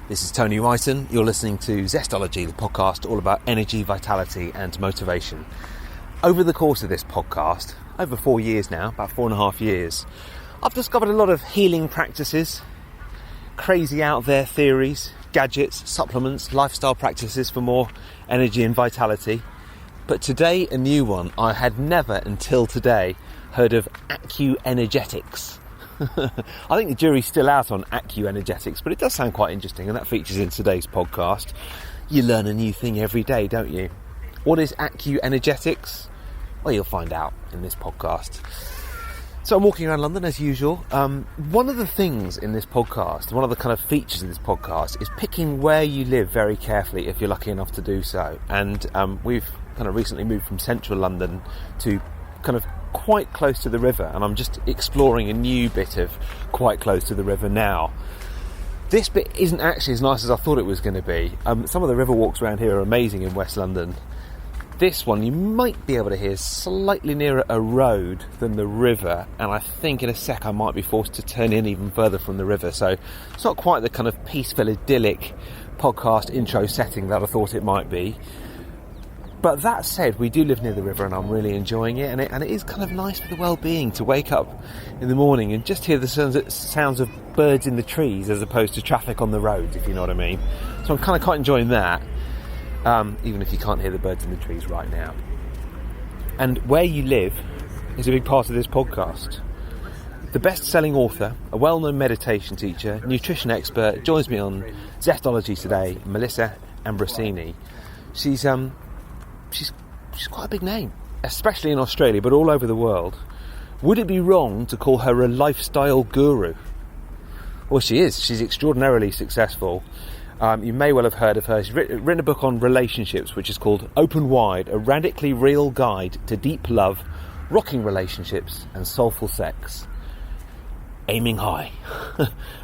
This is Tony Whiten. You're listening to Zestology, the podcast all about energy, vitality and motivation. Over the course of this podcast, over 4 years now, about 4.5 years, I've discovered a lot of healing practices, crazy out there theories, gadgets, supplements, lifestyle practices for more energy and vitality. But today, a new one. I had never until today heard of Acuenergetics. I think the jury's still out on Acuenergetics, but it does sound quite interesting, and that features in today's podcast. You learn a new thing every day, don't you? What is Acuenergetics? Well, you'll find out in this podcast. So I'm walking around London as usual. One of the things in this podcast, one of the kind of features in this podcast, is picking where you live very carefully if you're lucky enough to do so. And we've kind of recently moved from central London to kind of quite close to the river, and I'm just exploring a new bit of quite close to the river now. This bit isn't actually as nice as I thought it was going to be. Some of the river walks around here are amazing in West London. This one you might be able to hear slightly nearer a road than the river, and I think in a sec I might be forced to turn in even further from the river, so it's not quite the kind of peaceful, idyllic podcast intro setting that I thought it might be. But that said, we do live near the river and I'm really enjoying it, and it is kind of nice for the well-being to wake up in the morning and just hear the sounds of birds in the trees as opposed to traffic on the roads, if you know what I mean. So I'm kind of quite enjoying that, even if you can't hear the birds in the trees right now. And where you live is a big part of this podcast. The best-selling author, a well-known meditation teacher, nutrition expert, joins me on Zestology today, Melissa Ambrosini. She's quite a big name, especially in Australia, but all over the world. Would it be wrong to call her a lifestyle guru? Well, she is. She's extraordinarily successful. You may well have heard of her. She's written a book on relationships, which is called Open Wide, a radically real guide to deep love, rocking relationships and soulful sex. Aiming high.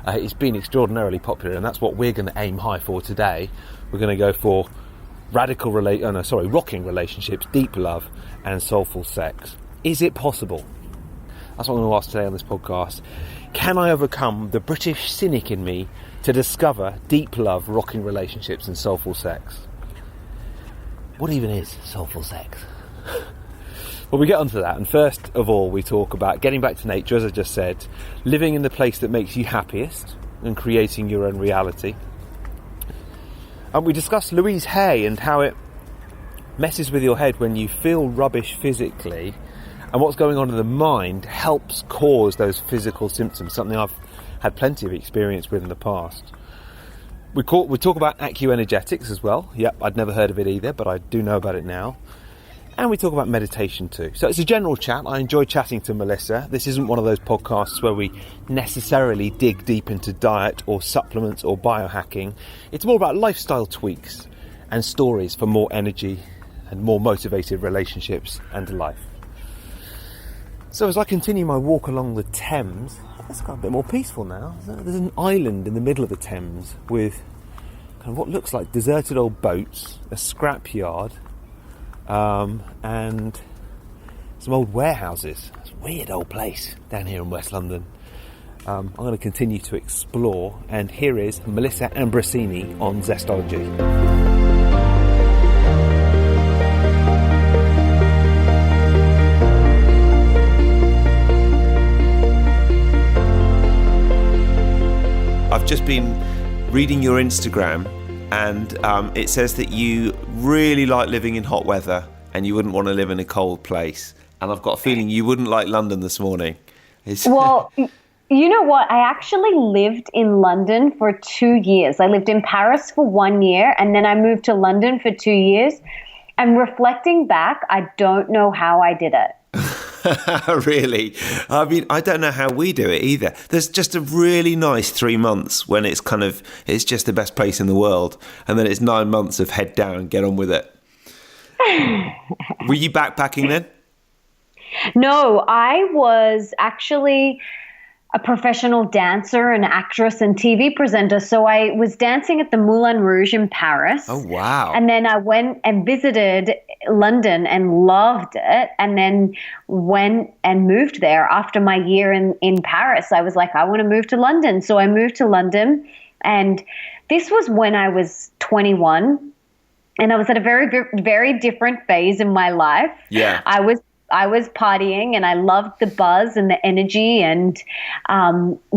It's been extraordinarily popular, and that's what we're going to aim high for today. We're going to go for rocking relationships, deep love and soulful sex. Is it possible? That's what I'm going to ask today on this podcast. Can I overcome the British cynic in me to discover deep love, rocking relationships and soulful sex? What even is soulful sex? Well, we get onto that, and first of all we talk about getting back to nature, as I just said, living in the place that makes you happiest and creating your own reality. And we discussed Louise Hay and how it messes with your head when you feel rubbish physically, and what's going on in the mind helps cause those physical symptoms, something I've had plenty of experience with in the past. We talk about Acuenergetics as well. Yep, I'd never heard of it either, but I do know about it now. And we talk about meditation too. So it's a general chat. I enjoy chatting to Melissa. This isn't one of those podcasts where we necessarily dig deep into diet or supplements or biohacking. It's more about lifestyle tweaks and stories for more energy and more motivated relationships and life. So as I continue my walk along the Thames, it's got a bit more peaceful now. There's an island in the middle of the Thames with kind of what looks like deserted old boats, a scrapyard, and some old warehouses. It's a weird old place down here in West London. I'm going to continue to explore, and here is Melissa Ambrosini on Zestology. I've just been reading your Instagram, and it says that you really like living in hot weather and you wouldn't want to live in a cold place. And I've got a feeling you wouldn't like London this morning. Well, you know what? I actually lived in London for 2 years. I lived in Paris for 1 year, and then I moved to London for 2 years. And reflecting back, I don't know how I did it. Really? I mean, I don't know how we do it either. There's just a really nice 3 months when it's just the best place in the world. And then it's 9 months of head down, get on with it. Were you backpacking then? No, I was actually a professional dancer and actress and TV presenter. So I was dancing at the Moulin Rouge in Paris. Oh, wow. And then I went and visited London and loved it, and then went and moved there after my year in Paris. I was like, I want to move to London. So I moved to London And this was when I was 21, and I was at a very, very different phase in my life. Yeah. I was partying, and I loved the buzz and the energy and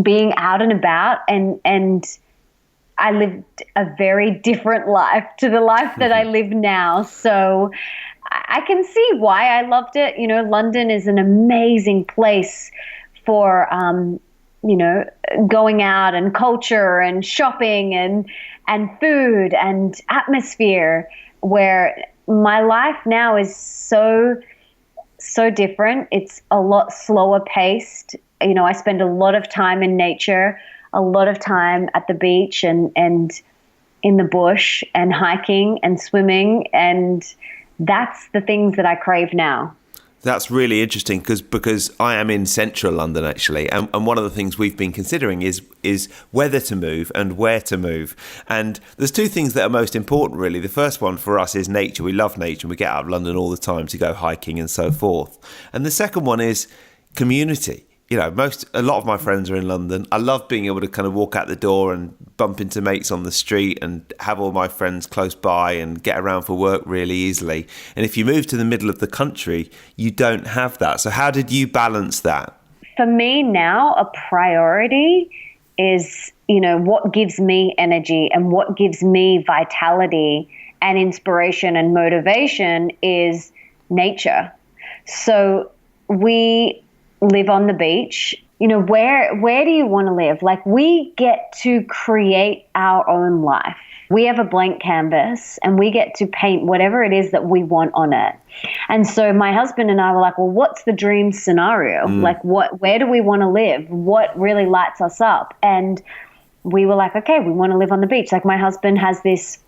being out and about, and I lived a very different life to the life that I live now. So I can see why I loved it. You know, London is an amazing place for, you know, going out and culture and shopping and food and atmosphere, where my life now is so different. It's a lot slower paced. You know, I spend a lot of time in nature, a lot of time at the beach and in the bush and hiking and swimming. And that's the things that I crave now. That's really interesting because I am in central London, actually. And one of the things we've been considering is whether to move and where to move. And there's two things that are most important, really. The first one for us is nature. We love nature and we get out of London all the time to go hiking and so forth. And the second one is community. You know, a lot of my friends are in London. I love being able to kind of walk out the door and bump into mates on the street and have all my friends close by and get around for work really easily. And if you move to the middle of the country, you don't have that. So how did you balance that? For me now, a priority is, you know, what gives me energy and what gives me vitality and inspiration and motivation is nature. So we live on the beach. You know, where do you want to live? Like, we get to create our own life. We have a blank canvas and we get to paint whatever it is that we want on it. And so my husband and I were like, well, what's the dream scenario? Like, where do we want to live? What really lights us up? And we were like, okay, we want to live on the beach. Like, my husband has this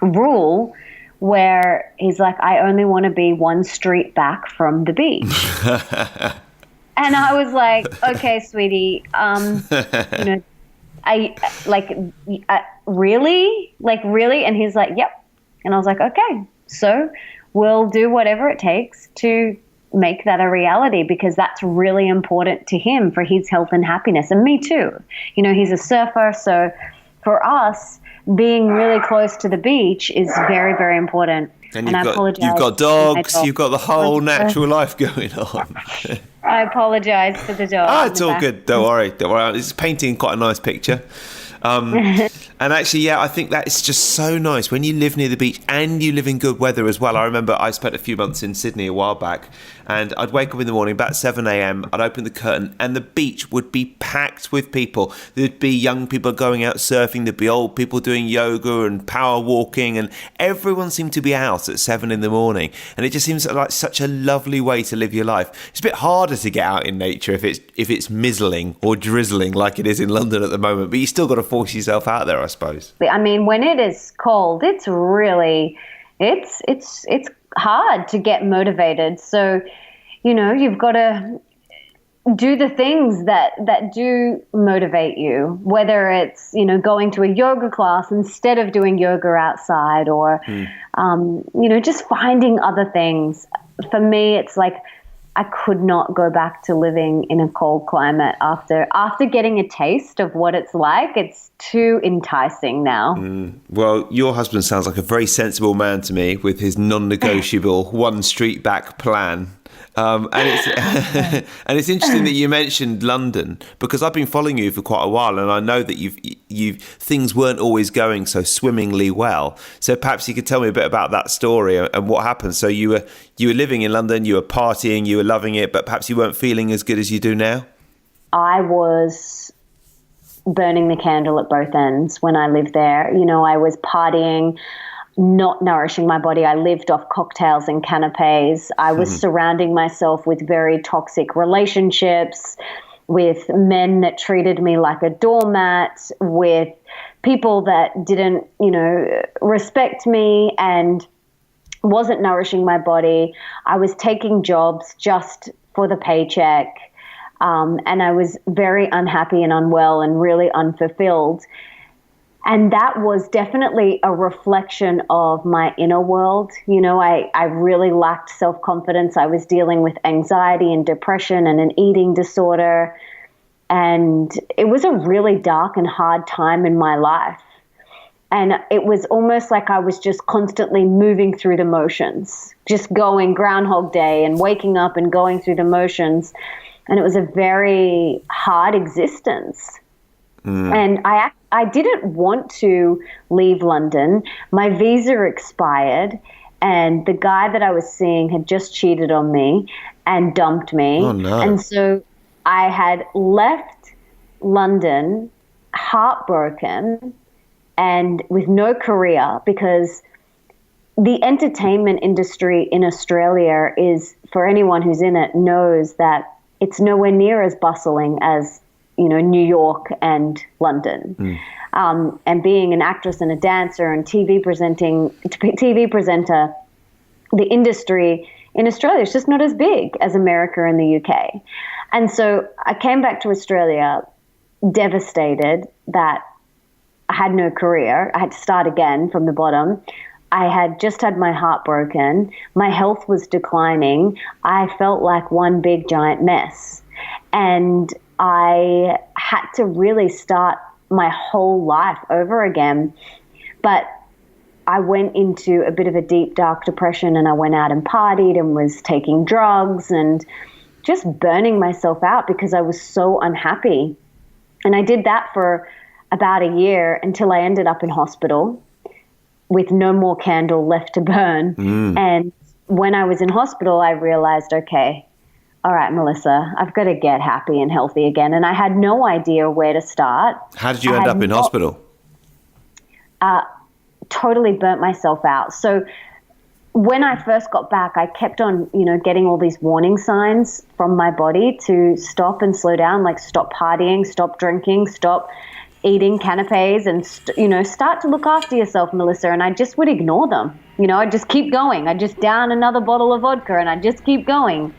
rule where he's like, I only want to be one street back from the beach. And I was like, okay, sweetie, you know, really? Like, really? And he's like, yep. And I was like, okay, so we'll do whatever it takes to make that a reality, because that's really important to him for his health and happiness. And me too. You know, he's a surfer. So for us, being really close to the beach is very, very important. And you've got dogs, you've got the whole natural life going on. I apologize for the dog. Oh, it's all good. Don't worry. It's painting quite a nice picture. And actually, yeah, I think that is just so nice when you live near the beach and you live in good weather as well. I remember I spent a few months in Sydney a while back, and I'd wake up in the morning about 7 a.m. I'd open the curtain and the beach would be packed with people. There'd be young people going out surfing. There'd be old people doing yoga and power walking, and everyone seemed to be out at 7 in the morning. And it just seems like such a lovely way to live your life. It's a bit harder to get out in nature if it's mizzling or drizzling like it is in London at the moment, but you still got to force yourself out there, I suppose. I mean, when it is cold, it's really, it's hard to get motivated. So, you know, you've got to do the things that do motivate you, whether it's, you know, going to a yoga class instead of doing yoga outside, or, you know, just finding other things. For me, it's like, I could not go back to living in a cold climate after getting a taste of what it's like. It's too enticing now. Well, your husband sounds like a very sensible man to me, with his non-negotiable one street back plan. And it's interesting that you mentioned London, because I've been following you for quite a while, and I know that you've things weren't always going so swimmingly well. So perhaps you could tell me a bit about that story and what happened. So you were living in London, you were partying, you were loving it, but perhaps you weren't feeling as good as you do now. I was burning the candle at both ends when I lived there. You know, I was partying, not nourishing my body. I lived off cocktails and canapes. I was surrounding myself with very toxic relationships, with men that treated me like a doormat, with people that didn't, you know, respect me and wasn't nourishing my body. I was taking jobs just for the paycheck. And I was very unhappy and unwell and really unfulfilled. And that was definitely a reflection of my inner world. You know, I really lacked self-confidence. I was dealing with anxiety and depression and an eating disorder. And it was a really dark and hard time in my life. And it was almost like I was just constantly moving through the motions, just going Groundhog Day and waking up and going through the motions. And it was a very hard existence. And I didn't want to leave London. My visa expired, and the guy that I was seeing had just cheated on me and dumped me. Oh, no. And so I had left London heartbroken and with no career, because the entertainment industry in Australia is, for anyone who's in it knows that it's nowhere near as bustling as, New York and London. And being an actress and a dancer and TV presenter, the industry in Australia is just not as big as America and the UK. And so I came back to Australia devastated that I had no career. I had to start again from the bottom. I had just had my heart broken. My health was declining. I felt like one big giant mess. And I had to really start my whole life over again. But I went into a bit of a deep, dark depression, and I went out and partied and was taking drugs and just burning myself out because I was so unhappy. And I did that for about a year until I ended up in hospital with no more candle left to burn. And when I was in hospital, I realized, okay, all right, Melissa, I've got to get happy and healthy again. And I had no idea where to start. How did you end up in hospital? Totally burnt myself out. So when I first got back, I kept on, getting all these warning signs from my body to stop and slow down, like stop partying, stop drinking, stop eating canapes, and, start to look after yourself, Melissa. And I just would ignore them. I'd just keep going. I'd just down another bottle of vodka and I'd just keep going.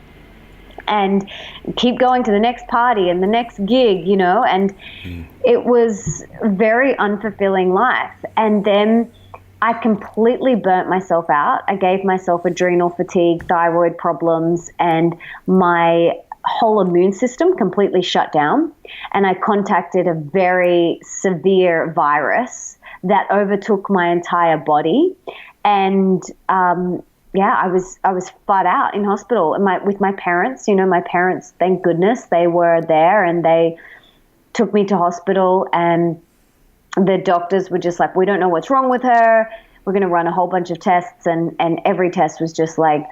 And keep going to the next party and the next gig, and it was a very unfulfilling life. And then I completely burnt myself out. I gave myself adrenal fatigue, thyroid problems, and my whole immune system completely shut down. And I contacted a very severe virus that overtook my entire body. And, I was flat out in hospital with my parents. My parents, thank goodness, they were there and they took me to hospital, and the doctors were just like, we don't know what's wrong with her. We're going to run a whole bunch of tests. And every test was just like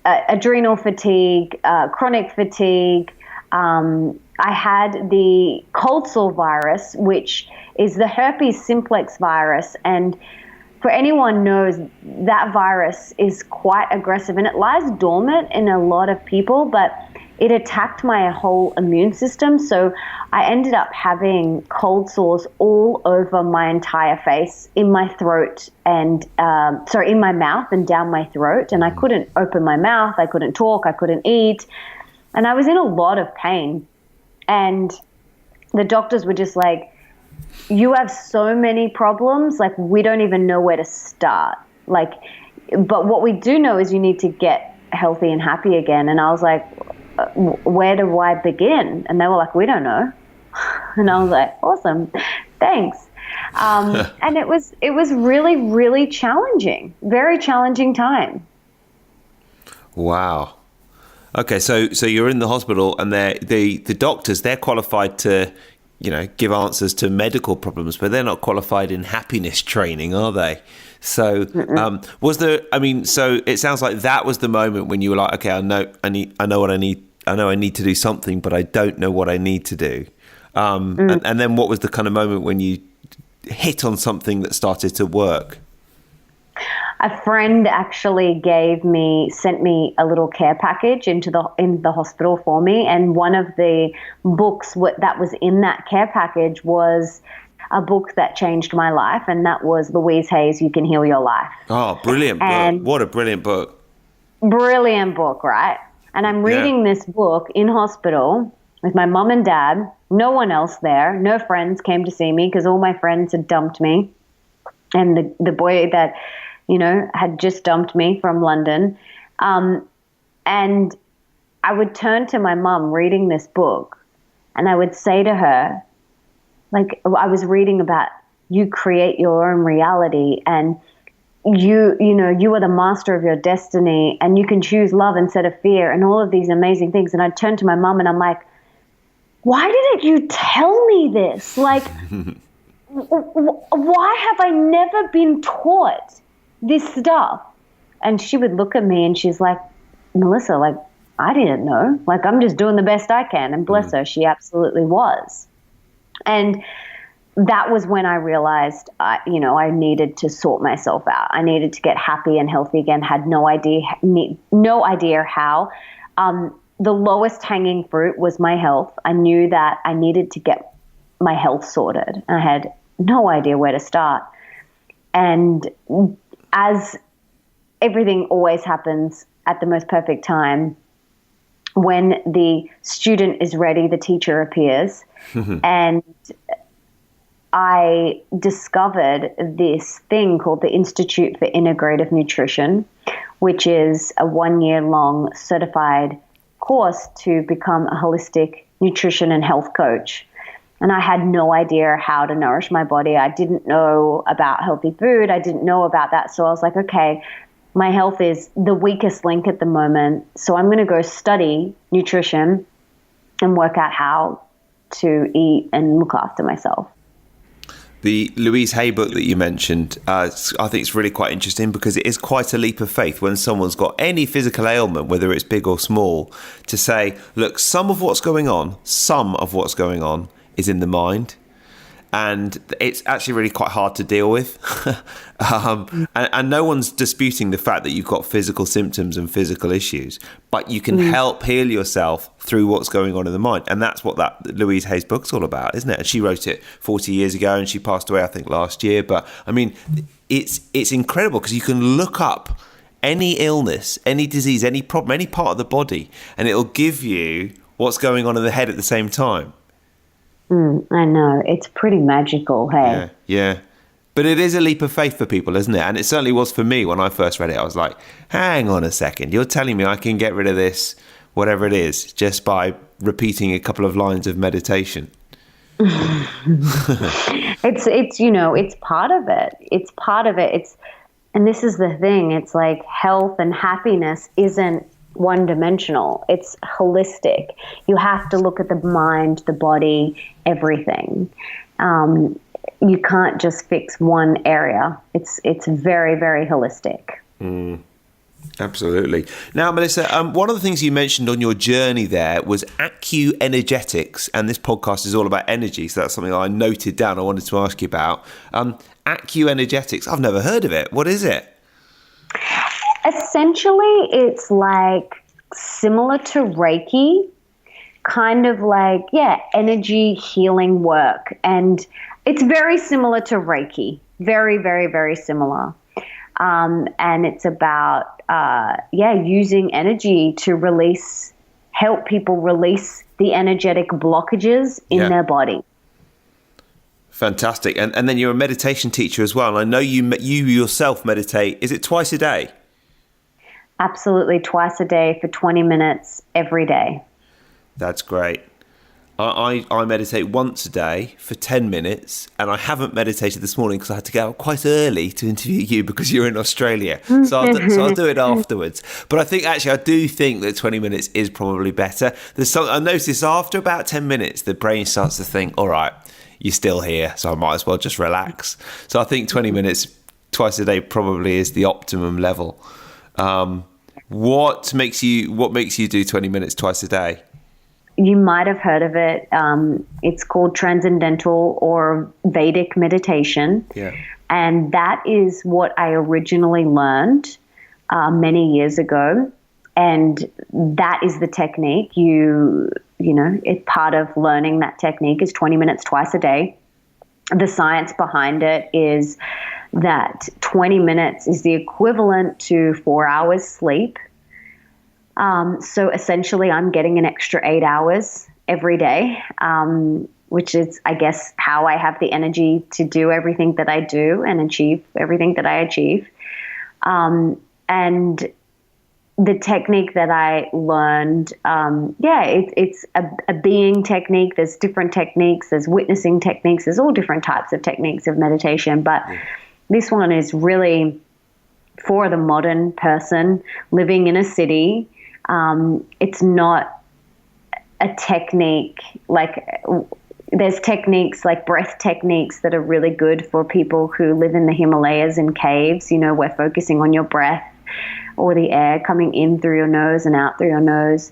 adrenal fatigue, chronic fatigue. I had the cold sore virus, which is the herpes simplex virus. And for anyone knows, that virus is quite aggressive and it lies dormant in a lot of people, but it attacked my whole immune system. So I ended up having cold sores all over my entire face, in my throat and, in my mouth and down my throat. And I couldn't open my mouth. I couldn't talk. I couldn't eat. And I was in a lot of pain. And the doctors were just like, you have so many problems, like we don't even know where to start. But what we do know is you need to get healthy and happy again. And I was like, where do I begin? And they were like, we don't know. And I was like, awesome, thanks. And it was really, really challenging, very challenging time. Wow. Okay, so you're in the hospital, and the doctors, they're qualified to, give answers to medical problems, but they're not qualified in happiness training, are they? So was there? I mean, so it sounds like that was the moment when you were like, okay, I know what I need. I know I need to do something, but I don't know what I need to do. And then what was the kind of moment when you hit on something that started to work? A friend actually sent me a little care package in the hospital for me, and one of the books that was in that care package was a book that changed my life, and that was Louise Hay's You Can Heal Your Life. Oh, brilliant book. What a brilliant book. Brilliant book, right? And I'm reading this book in hospital with my mom and dad, no one else there, no friends came to see me because all my friends had dumped me. And the boy that, had just dumped me from London. And I would turn to my mom reading this book, And I would say to her, like, I was reading about you create your own reality, and you are the master of your destiny, and you can choose love instead of fear, and all of these amazing things. And I turned to my mom and I'm like, why didn't you tell me this? Like, why have I never been taught this stuff? And she would look at me and she's like, Melissa, like, I didn't know. Like, I'm just doing the best I can. And bless her, she absolutely was. And that was when I realized, I needed to sort myself out. I needed to get happy and healthy again. Had no idea how. The lowest hanging fruit was my health. I knew that I needed to get my health sorted. I had no idea where to start. And as everything always happens at the most perfect time, when the student is ready, the teacher appears. And I discovered this thing called the Institute for Integrative Nutrition, which is a 1-year-long certified course to become a holistic nutrition and health coach. And I had no idea how to nourish my body. I didn't know about healthy food. I didn't know about that. So I was like, okay, my health is the weakest link at the moment. So I'm going to go study nutrition and work out how to eat and look after myself. The Louise Hay book that you mentioned, I think it's really quite interesting because it is quite a leap of faith when someone's got any physical ailment, whether it's big or small, to say, look, some of what's going on is in the mind. And it's actually really quite hard to deal with. And no one's disputing the fact that you've got physical symptoms and physical issues, but you can help heal yourself through what's going on in the mind. And that's what that Louise Hay's book's all about, isn't it? And she wrote it 40 years ago and she passed away, I think, last year. But I mean, it's incredible because you can look up any illness, any disease, any problem, any part of the body, and it'll give you what's going on in the head at the same time. I know. It's pretty magical, hey? Yeah. But it is a leap of faith for people, isn't it? And it certainly was for me when I first read it. I was like, hang on a second. You're telling me I can get rid of this, whatever it is, just by repeating a couple of lines of meditation? It's part of it. It's part of it. And this is the thing. It's like health and happiness isn't one-dimensional. It's holistic. You have to look at the mind, the body, everything. You can't just fix one area. It's very, very holistic. Absolutely. Now, Melissa, one of the things you mentioned on your journey there was Acuenergetics, and this podcast is all about energy, so that's something I noted down I wanted to ask you about. Acuenergetics, I've never heard of it. What is it? Essentially, it's like similar to Reiki, kind of like, energy healing work. And it's very similar to Reiki, very, very, very similar. And it's about, using energy to help people release the energetic blockages in their body. Fantastic. And then you're a meditation teacher as well. And I know you yourself meditate. Is it twice a day? Absolutely, twice a day for 20 minutes every day. That's great. I meditate once a day for 10 minutes, and I haven't meditated this morning because I had to get out quite early to interview you because you're in Australia. So I'll do it afterwards. But I do think that 20 minutes is probably better. I notice after about 10 minutes, the brain starts to think, all right, you're still here, so I might as well just relax. So I think 20 minutes twice a day probably is the optimum level. What makes you do 20 minutes twice a day? You might have heard of it. It's called transcendental or Vedic meditation. Yeah. And that is what I originally learned many years ago. And that is the technique. It's part of learning that technique is 20 minutes twice a day. The science behind it is that 20 minutes is the equivalent to 4 hours sleep. So essentially I'm getting an extra 8 hours every day, which is, I guess, how I have the energy to do everything that I do and achieve everything that I achieve. And the technique that I learned, it's a being technique. There's different techniques. There's witnessing techniques. There's all different types of techniques of meditation. But this one is really for the modern person living in a city. It's not a technique like there's techniques like breath techniques that are really good for people who live in the Himalayas in caves. We're focusing on your breath or the air coming in through your nose and out through your nose,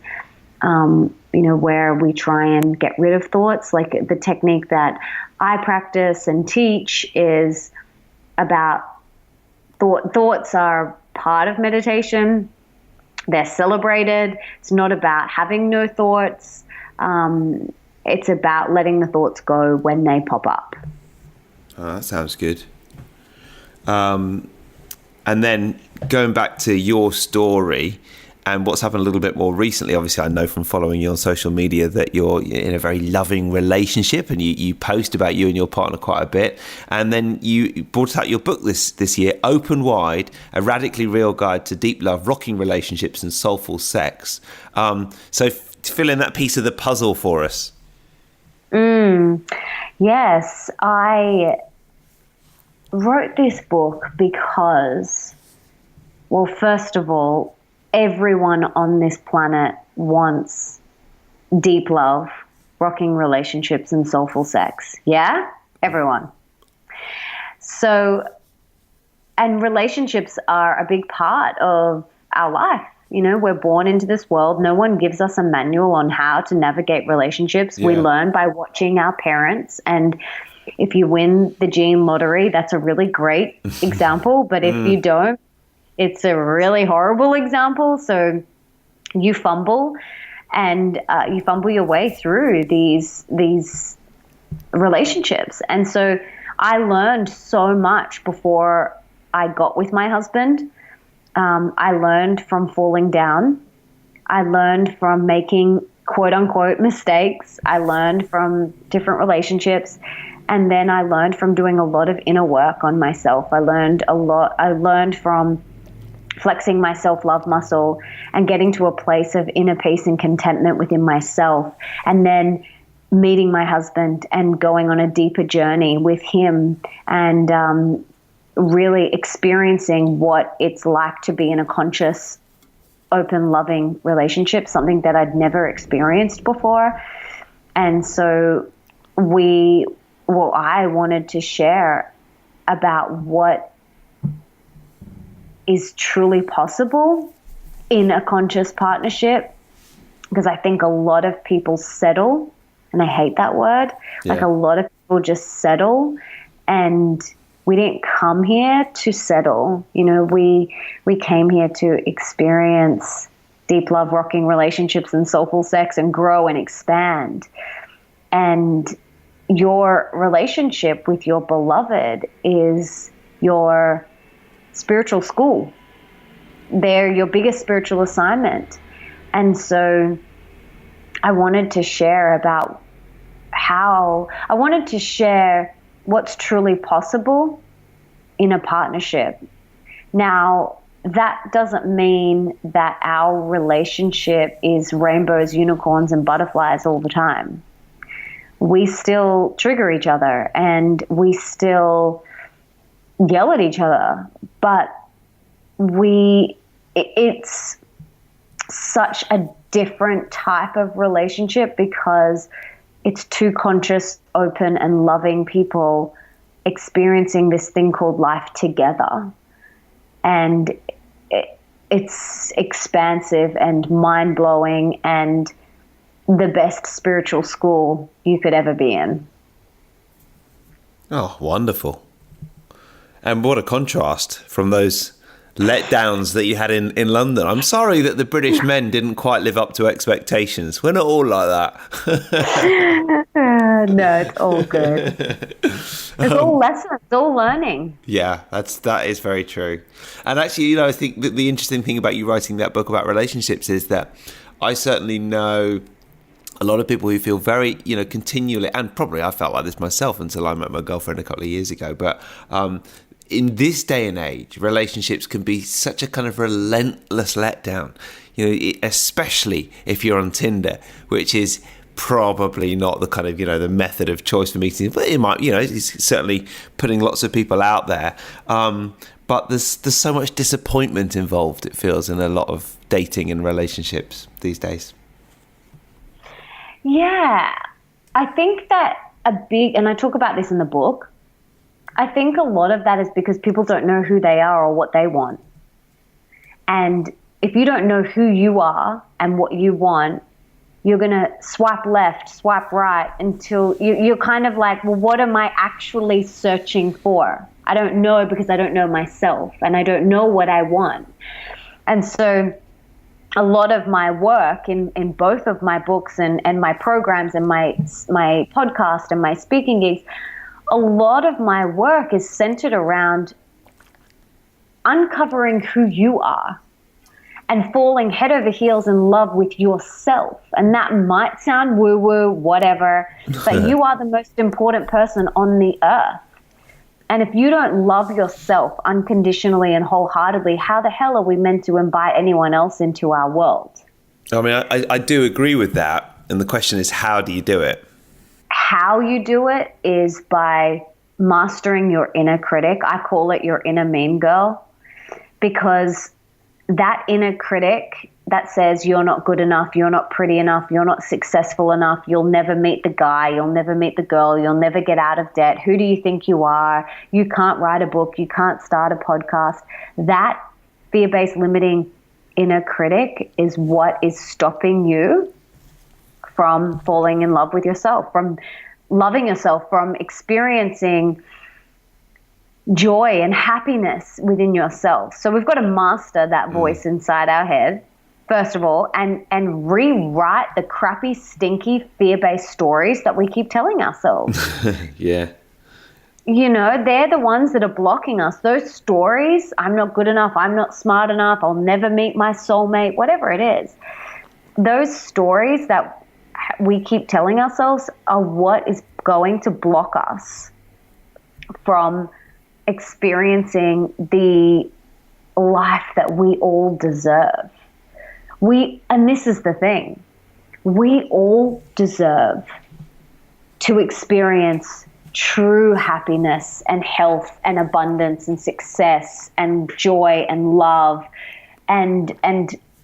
where we try and get rid of thoughts. Like the technique that I practice and teach is about thoughts are part of meditation. They're celebrated. It's not about having no thoughts. It's about letting the thoughts go when they pop up. Oh, that sounds good. And then going back to your story and what's happened a little bit more recently, obviously I know from following you on social media that you're in a very loving relationship, and you post about you and your partner quite a bit. And then you brought out your book this year, Open Wide, A Radically Real Guide to Deep Love, Rocking Relationships and Soulful Sex. So fill in that piece of the puzzle for us. Yes, I wrote this book because, well, first of all, everyone on this planet wants deep love, rocking relationships, and soulful sex. Yeah? Everyone. So, and relationships are a big part of our life. We're born into this world. No one gives us a manual on how to navigate relationships. Yeah. We learn by watching our parents. And if you win the gene lottery, that's a really great example. But if you don't, it's a really horrible example. So you fumble and you fumble your way through these relationships. And so I learned so much before I got with my husband. I learned from falling down. I learned from making quote unquote mistakes. I learned from different relationships. And then I learned from doing a lot of inner work on myself. I learned a lot. I learned from flexing my self-love muscle and getting to a place of inner peace and contentment within myself. And then meeting my husband and going on a deeper journey with him and really experiencing what it's like to be in a conscious, open, loving relationship, something that I'd never experienced before. And so I wanted to share about what is truly possible in a conscious partnership, because I think a lot of people settle, and I hate that word. Yeah. Like a lot of people just settle, and we didn't come here to settle. We came here to experience deep love, rocking relationships and soulful sex and grow and expand. And your relationship with your beloved is your spiritual school. They're your biggest spiritual assignment. And so I wanted to share what's truly possible in a partnership. Now, that doesn't mean that our relationship is rainbows, unicorns, and butterflies all the time. We still trigger each other and we still yell at each other, but it's such a different type of relationship because it's two conscious, open, and loving people experiencing this thing called life together. And it's expansive and mind-blowing and the best spiritual school you could ever be in. Oh, wonderful. And what a contrast from those letdowns that you had in London. I'm sorry that the British men didn't quite live up to expectations. We're not all like that. No, it's all good. It's all lessons, it's all learning. Yeah, that is very true. And actually, I think that the interesting thing about you writing that book about relationships is that I certainly know a lot of people who feel very, continually, and probably I felt like this myself until I met my girlfriend a couple of years ago, but in this day and age, relationships can be such a kind of relentless letdown, especially if you're on Tinder, which is probably not the kind of, the method of choice for meeting, but it might, it's certainly putting lots of people out there. But there's so much disappointment involved, it feels, in a lot of dating and relationships these days. Yeah, I think that and I talk about this in the book, I think a lot of that is because people don't know who they are or what they want. And if you don't know who you are and what you want, you're going to swipe left, swipe right until you're kind of like, well, what am I actually searching for? I don't know, because I don't know myself and I don't know what I want. And so a lot of my work in both of my books and my programs and my podcast and my speaking gigs, a lot of my work is centered around uncovering who you are and falling head over heels in love with yourself. And that might sound woo-woo, whatever, but you are the most important person on the earth. And if you don't love yourself unconditionally and wholeheartedly, how the hell are we meant to invite anyone else into our world? I mean, I do agree with that. And the question is, how do you do it? How you do it is by mastering your inner critic. I call it your inner mean girl, because that inner critic that says you're not good enough, you're not pretty enough, you're not successful enough, you'll never meet the guy, you'll never meet the girl, you'll never get out of debt, who do you think you are, you can't write a book, you can't start a podcast. That fear-based limiting inner critic is what is stopping you from falling in love with yourself, from loving yourself, from experiencing joy and happiness within yourself. So we've got to master that voice inside our head, first of all, and rewrite the crappy, stinky, fear-based stories that we keep telling ourselves. Yeah. They're the ones that are blocking us. Those stories, I'm not good enough, I'm not smart enough, I'll never meet my soulmate, whatever it is. Those stories that we keep telling ourselves are what is going to block us from experiencing the life that we all deserve. And this is the thing, we all deserve to experience true happiness and health and abundance and success and joy and love and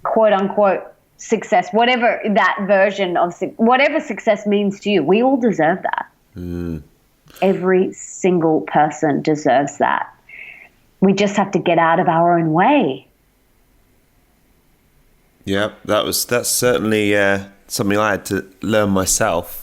quote unquote success, whatever that version of whatever success means to you. We all deserve that. Every single person deserves that. We just have to get out of our own way. Yeah, that's certainly something I had to learn myself.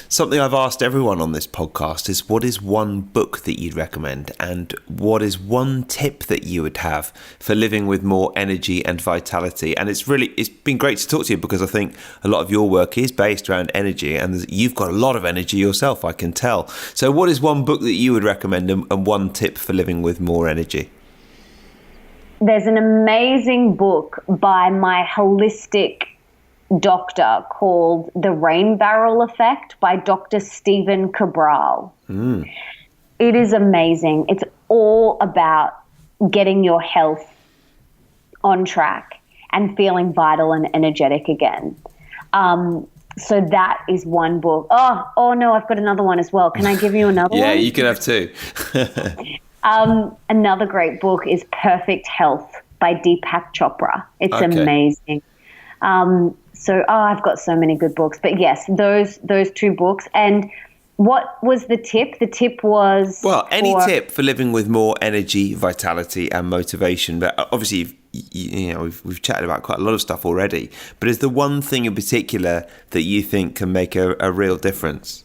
Something I've asked everyone on this podcast is, what is one book that you'd recommend, and what is one tip that you would have for living with more energy and vitality? And it's been great to talk to you, because I think a lot of your work is based around energy, and you've got a lot of energy yourself, I can tell. So what is one book that you would recommend, and one tip for living with more energy? There's an amazing book by my holistic doctor called The Rain Barrel Effect by Dr. Stephen Cabral. It is amazing. It's all about getting your health on track and feeling vital and energetic again. So that is one book. Oh no, I've got another one as well. Can I give you another one? Yeah, you can have two. Another great book is Perfect Health by Deepak Chopra. It's amazing. So I've got so many good books, but yes, those two books. And what was the tip? The tip was, well, any tip for living with more energy, vitality, and motivation. But obviously, we've chatted about quite a lot of stuff already. But is there one thing in particular that you think can make a real difference?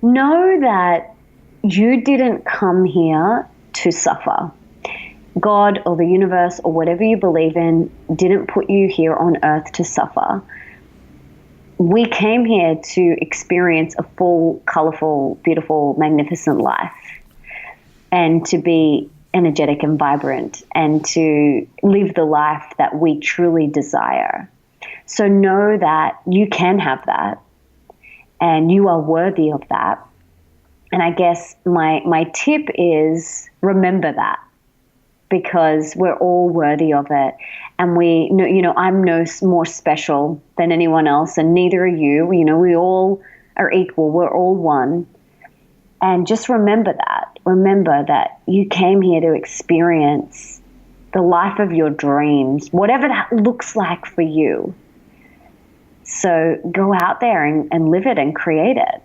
Know that you didn't come here to suffer. God or the universe or whatever you believe in didn't put you here on earth to suffer. We came here to experience a full, colorful, beautiful, magnificent life, and to be energetic and vibrant, and to live the life that we truly desire. So know that you can have that, and you are worthy of that. And I guess my tip is remember that, because we're all worthy of it. And we know, I'm no more special than anyone else, and neither are you. We all are equal. We're all one. And just remember that. Remember that you came here to experience the life of your dreams, whatever that looks like for you. So go out there and live it and create it.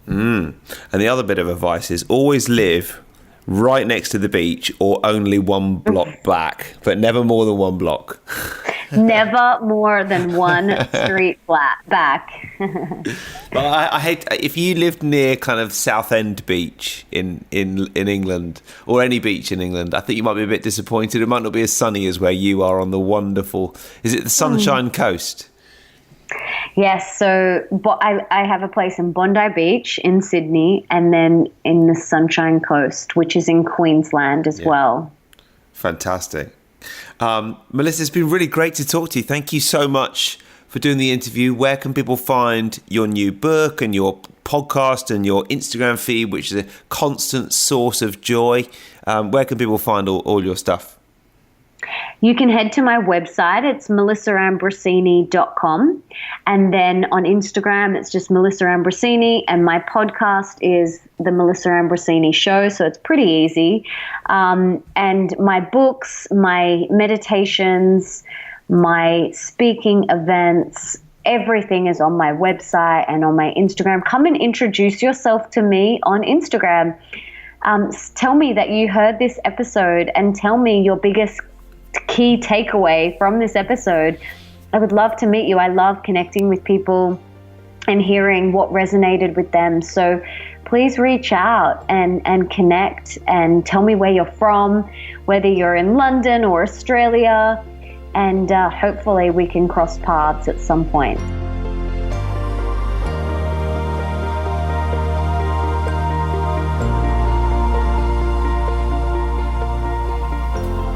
And the other bit of advice is always live right next to the beach or only one block back, but never more than one block. Never more than one street back. But I hate, if you lived near kind of Southend Beach in England, or any beach in England, I think you might be a bit disappointed. It might not be as sunny as where you are on the wonderful, is it the Sunshine Coast? Yes, so I have a place in Bondi Beach in Sydney, and then in the Sunshine Coast, which is in Queensland as well. Fantastic. Melissa, it's been really great to talk to you. Thank you so much for doing the interview. Where can people find your new book and your podcast and your Instagram feed, which is a constant source of joy? Where can people find all your stuff? You can head to my website. It's melissaambrosini.com. And then on Instagram, it's just Melissa Ambrosini. And my podcast is The Melissa Ambrosini Show. So it's pretty easy. And my books, my meditations, my speaking events, everything is on my website and on my Instagram. Come and introduce yourself to me on Instagram. Tell me that you heard this episode and tell me your biggest key takeaway from this episode. I would love to meet you. I love connecting with people and hearing what resonated with them. So please reach out and connect and tell me where you're from, whether you're in London or Australia, and hopefully we can cross paths at some point.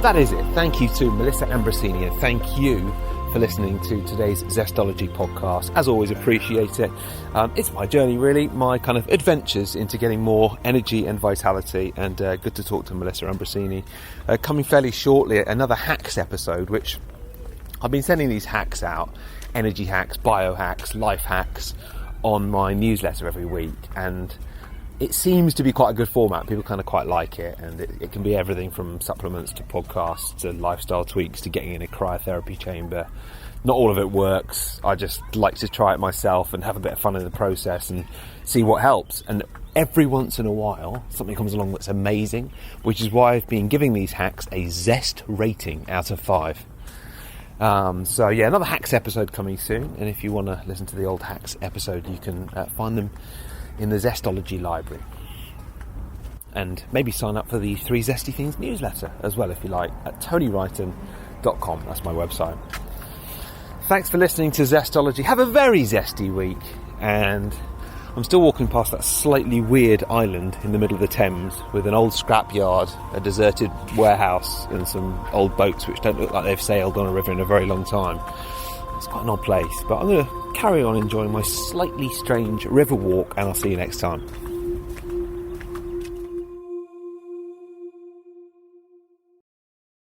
That is it. Thank you to Melissa Ambrosini, and thank you for listening to today's Zestology podcast. As always, appreciate it. It's my journey, really, my kind of adventures into getting more energy and vitality, and good to talk to Melissa Ambrosini. Coming fairly shortly, another hacks episode, which I've been sending these hacks out, energy hacks, biohacks, life hacks, on my newsletter every week, and it seems to be quite a good format. People kind of quite like it, and it can be everything from supplements to podcasts to lifestyle tweaks to getting in a cryotherapy chamber. Not all of it works. I just like to try it myself and have a bit of fun in the process and see what helps. And every once in a while, something comes along that's amazing, which is why I've been giving these hacks a Zest rating out of 5. So yeah, another hacks episode coming soon. And if you want to listen to the old hacks episode, you can find them in the Zestology library, and maybe sign up for the 3 Zesty Things newsletter as well if you like, at tonywrighton.com. That's my website. Thanks for listening to Zestology. Have a very zesty week, and I'm still walking past that slightly weird island in the middle of the Thames with an old scrapyard, a deserted warehouse, and some old boats which don't look like they've sailed on a river in a very long time. It's quite an odd place, but I'm going to carry on enjoying my slightly strange river walk, and I'll see you next time.